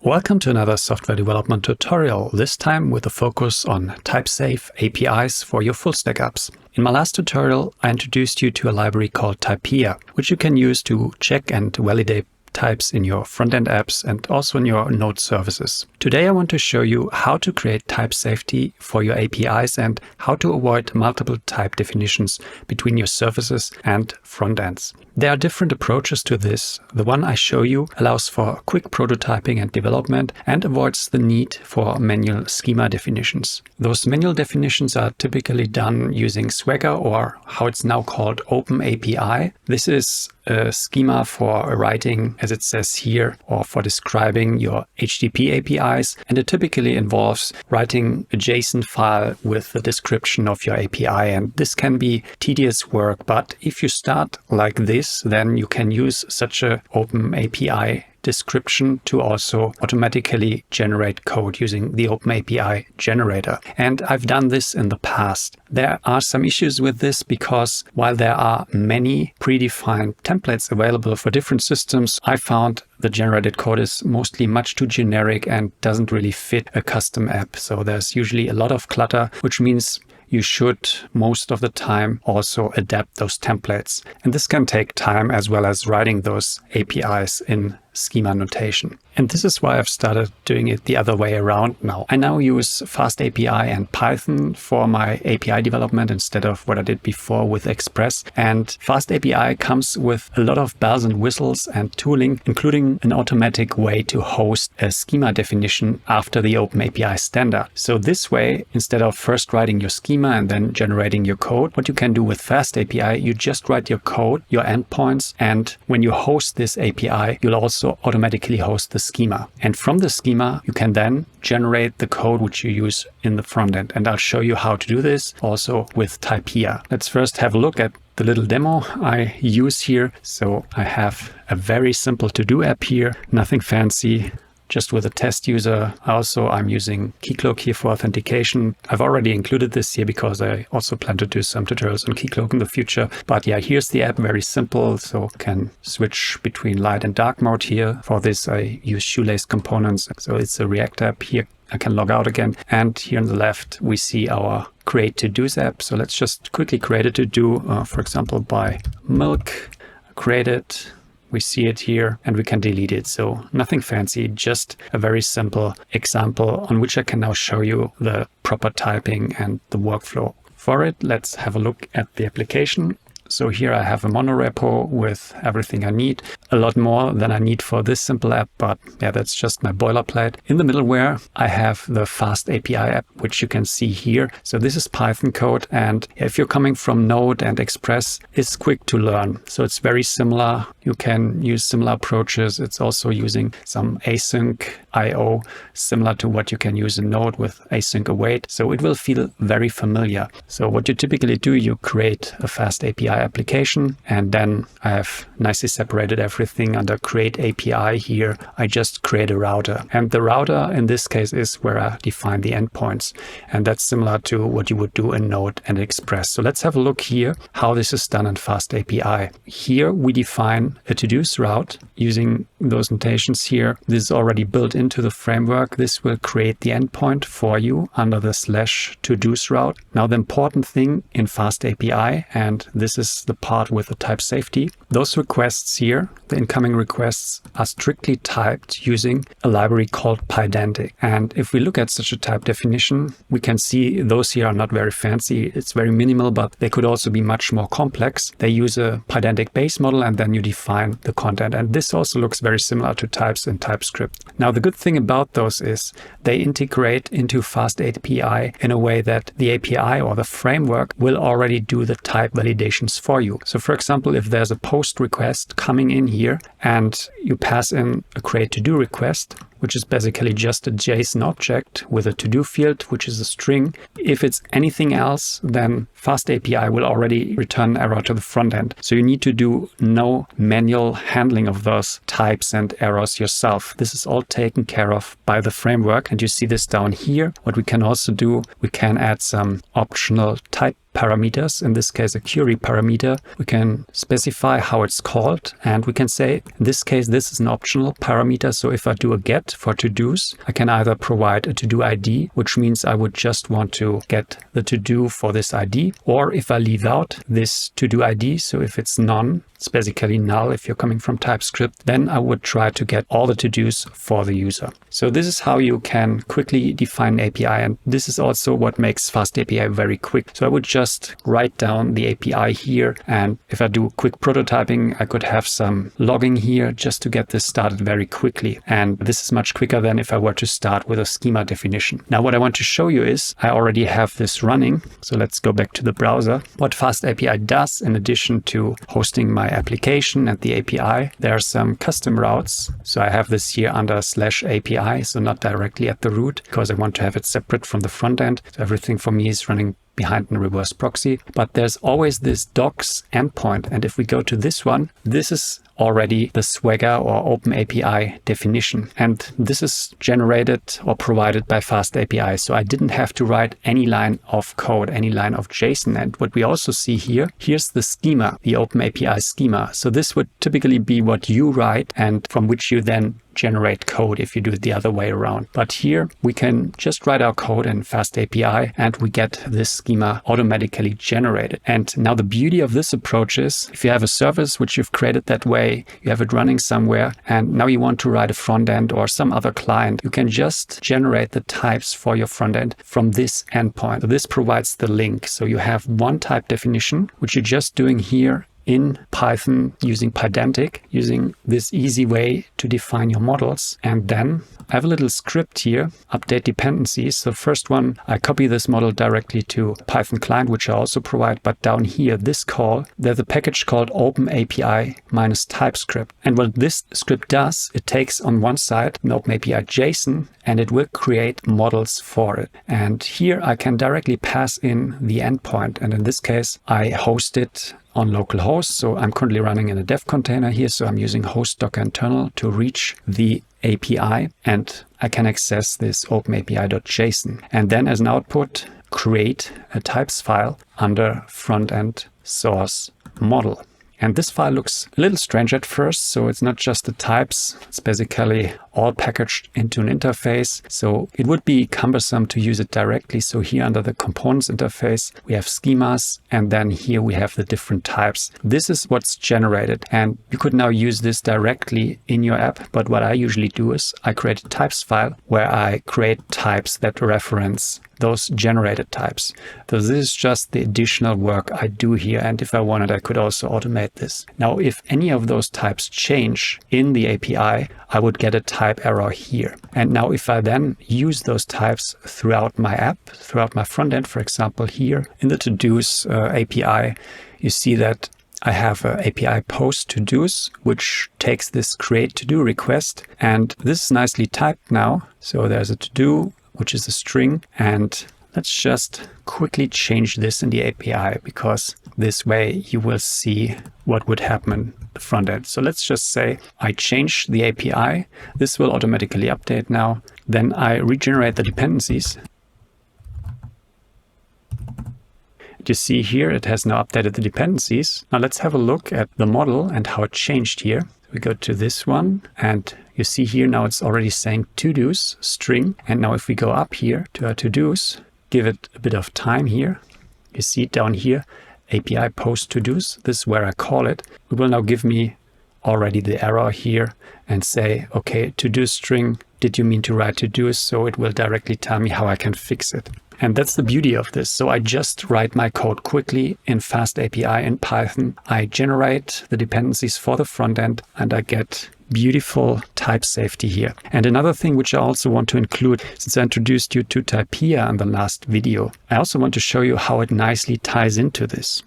Welcome to another software development tutorial, this time with a focus on Typesafe APIs for your full-stack apps. In my last tutorial, I introduced you to a library called Typia, which you can use to check and validate types in your front-end apps and also in your Node services. Today I want to show you how to create type safety for your APIs and how to avoid multiple type definitions between your services and front ends. There are different approaches to this. The one I show you allows for quick prototyping and development and avoids the need for manual schema definitions. Those manual definitions are typically done using Swagger, or how it's now called OpenAPI. This is a schema for writing, as it says here, or for describing your HTTP APIs, and it typically involves writing a JSON file with the description of your API, and this can be tedious work, but if you start like this, then you can use such a OpenAPI description to also automatically generate code using the OpenAPI generator. And I've done this in the past. There are some issues with this because while there are many predefined templates available for different systems, I found the generated code is mostly much too generic and doesn't really fit a custom app. So there's usually a lot of clutter, which means you should most of the time also adapt those templates. And this can take time, as well as writing those APIs in schema notation. And this is why I've started doing it the other way around now. I now use FastAPI and Python for my API development instead of what I did before with Express. And FastAPI comes with a lot of bells and whistles and tooling, including an automatic way to host a schema definition after the OpenAPI standard. So this way, instead of first writing your schema and then generating your code, what you can do with FastAPI, you just write your code, your endpoints, and when you host this API, you'll also automatically host the schema. And from the schema, you can then generate the code which you use in the front end. And I'll show you how to do this also with Typia. Let's first have a look at the little demo I use here. So I have a very simple to-do app here, nothing fancy, just with a test user. Also, I'm using Keycloak here for authentication. I've already included this here because I also plan to do some tutorials on Keycloak in the future. But yeah, here's the app, very simple. So I can switch between light and dark mode here. For this, I use shoelace components. So it's a React app here. I can log out again. And here on the left, we see our create to-dos app. So let's just quickly create a to-do, for example, by milk, create it. We see it here and we can delete it. So nothing fancy, just a very simple example on which I can now show you the proper typing and the workflow. For it, let's have a look at the application. So here I have a monorepo with everything I need, a lot more than I need for this simple app, but yeah, that's just my boilerplate. In the middleware, I have the FastAPI app, which you can see here. So this is Python code, and if you're coming from Node and Express, it's quick to learn. So it's very similar. You can use similar approaches. It's also using some async IO, similar to what you can use in Node with async await. So it will feel very familiar. So what you typically do, you create a FastAPI application, and then I have nicely separated everything under create API here. I just create a router, and the router in this case is where I define the endpoints, and that's similar to what you would do in Node and Express. So let's have a look here how this is done in FastAPI. Here we define a to-dos route using those notations here. This is already built into the framework. This will create the endpoint for you under the /to-dos route. Now the important thing in FastAPI, and this is the part with the type safety, those requests here, the incoming requests, are strictly typed using a library called Pydantic. And if we look at such a type definition, we can see those here are not very fancy. It's very minimal, but they could also be much more complex. They use a Pydantic base model, and then you define the content. And this also looks very similar to types in Typescript. Now, the good thing about those is they integrate into FastAPI in a way that the API or the framework will already do the type validations for you. So for example, if there's a post request coming in here and you pass in a create to-do request, which is basically just a JSON object with a to-do field, which is a string. If it's anything else, then FastAPI will already return an error to the front end. So you need to do no manual handling of those types and errors yourself. This is all taken care of by the framework. And you see this down here. What we can also do, we can add some optional type parameters, in this case a query parameter. We can specify how it's called, and we can say, in this case, this is an optional parameter. So if I do a get, that for to-dos, I can either provide a to-do ID, which means I would just want to get the to-do for this ID, or if I leave out this to-do ID, so if it's none, it's basically null if you're coming from Typescript, then I would try to get all the to-dos for the user. So this is how you can quickly define an API, and this is also what makes FastAPI very quick. So I would just write down the API here, and if I do quick prototyping, I could have some logging here just to get this started very quickly. And this is much quicker than if I were to start with a schema definition. Now what I want to show you is I already have this running. So let's go back to the browser. What FastAPI does, in addition to hosting my application and the API, there are some custom routes. So I have this here under /API, so not directly at the root, because I want to have it separate from the front end. So everything for me is running behind in reverse proxy. But there's always this docs endpoint. And if we go to this one, this is already the Swagger or OpenAPI definition. And this is generated or provided by FastAPI. So I didn't have to write any line of code, any line of JSON. And what we also see here, here's the schema, the OpenAPI schema. So this would typically be what you write and from which you then generate code if you do it the other way around. But here we can just write our code in FastAPI and we get this schema automatically generated. And now the beauty of this approach is if you have a service which you've created that way, you have it running somewhere, and now you want to write a front end or some other client, you can just generate the types for your front end from this endpoint. So this provides the link. So you have one type definition, which you're just doing here in Python using Pydantic, using this easy way to define your models. And then I have a little script here, update dependencies. So first one, I copy this model directly to Python client, which I also provide. But down here, this call, there's a package called OpenAPI minus Typescript. And what this script does, it takes on one side an OpenAPI JSON, and it will create models for it. And here I can directly pass in the endpoint. And in this case, I host it on localhost. So I'm currently running in a dev container here. So I'm using host docker internal to reach the API, and I can access this openapi.json. And then as an output, create a types file under front-end source model. And this file looks a little strange at first. So it's not just the types, it's basically all packaged into an interface. So it would be cumbersome to use it directly. So here under the components interface, we have schemas, and then here we have the different types. This is what's generated, and you could now use this directly in your app. But what I usually do is I create a types file where I create types that reference those generated types. So this is just the additional work I do here. And if I wanted, I could also automate this. Now, if any of those types change in the API, I would get a type error here. And now if I then use those types throughout my app, throughout my front end, for example, here in the to-dos API, you see that I have an API post to-dos, which takes this create to-do request. And this is nicely typed now. So there's a to-do, which is a string. And let's just quickly change this in the API, because this way you will see what would happen in the front end. So let's just say I change the API. This will automatically update now. Then I regenerate the dependencies. You see here, it has now updated the dependencies. Now let's have a look at the model and how it changed here. We go to this one, and you see here now it's already saying to-dos string. And now if we go up here to our to-dos, give it a bit of time here. You see down here, API post to-dos. This is where I call it. It will now give me already the error here and say, okay, to-do string, did you mean to write to-dos? So it will directly tell me how I can fix it. And that's the beauty of this. So I just write my code quickly in FastAPI in Python. I generate the dependencies for the front end, and I get beautiful type safety here. And another thing which I also want to include, since I introduced you to Typia in the last video, I also want to show you how it nicely ties into this.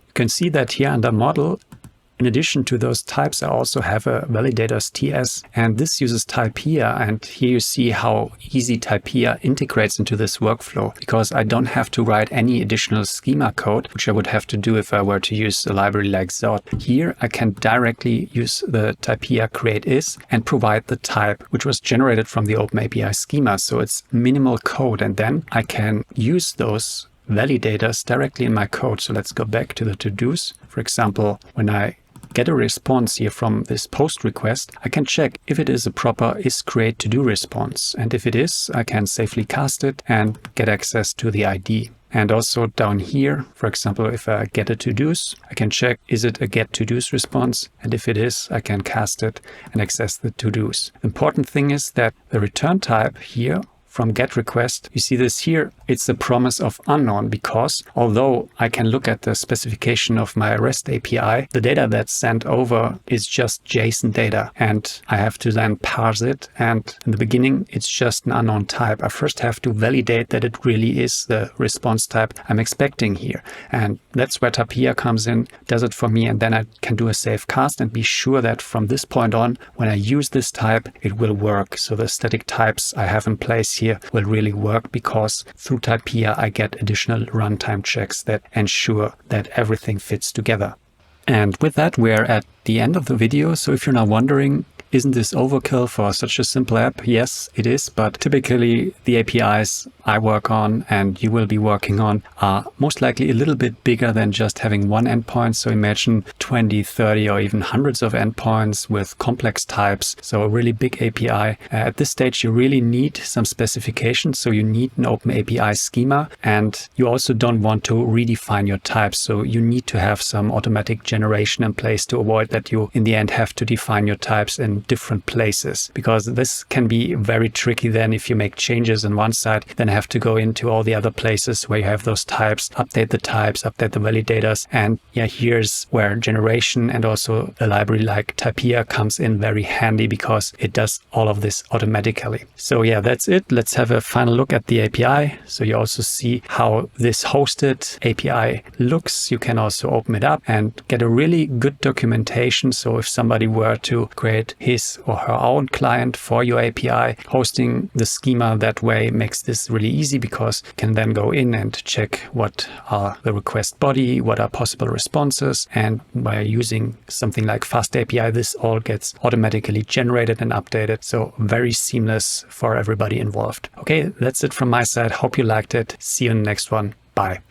You can see that here under model, in addition to those types, I also have a validators TS, and this uses Typia. And here you see how easy Typia integrates into this workflow, because I don't have to write any additional schema code, which I would have to do if I were to use a library like Zod. Here I can directly use the Typia create is and provide the type, which was generated from the OpenAPI schema. So it's minimal code, and then I can use those validators directly in my code. So let's go back to the to-dos. For example, when I get a response here from this post request, I can check if it is a proper isCreateToDo response. And if it is, I can safely cast it and get access to the ID. And also down here, for example, if I get a to-dos, I can check, is it a get to-dos response? And if it is, I can cast it and access the to-dos. The important thing is that the return type here from get request, you see this here, it's a promise of unknown, because although I can look at the specification of my REST API, the data that's sent over is just JSON data, and I have to then parse it. And in the beginning, it's just an unknown type. I first have to validate that it really is the response type I'm expecting here. And that's where Typia comes in, does it for me, and then I can do a safe cast and be sure that from this point on, when I use this type, it will work. So the static types I have in place here will really work, because through Typia I get additional runtime checks that ensure that everything fits together. And with that, we're at the end of the video. So if you're now wondering, isn't this overkill for such a simple app? Yes, it is, but typically the APIs I work on and you will be working on are most likely a little bit bigger than just having one endpoint. So imagine 20, 30, or even hundreds of endpoints with complex types. So a really big API. At this stage, you really need some specifications. So you need an OpenAPI schema, and you also don't want to redefine your types. So you need to have some automatic generation in place to avoid that you in the end have to define your types in different places, because this can be very tricky then if you make changes on one side, then have to go into all the other places where you have those types, update the types, update the validators. And yeah, here's where generation and also a library like Typia comes in very handy, because it does all of this automatically. So yeah, that's it. Let's have a final look at the API. So you also see how this hosted API looks. You can also open it up and get a really good documentation. So if somebody were to create his or her own client for your API, hosting the schema that way makes this really easy, because you can then go in and check what are the request body, what are possible responses, and by using something like FastAPI, this all gets automatically generated and updated. So very seamless for everybody involved. Okay, that's it from my side. Hope you liked it. See you in the next one. Bye.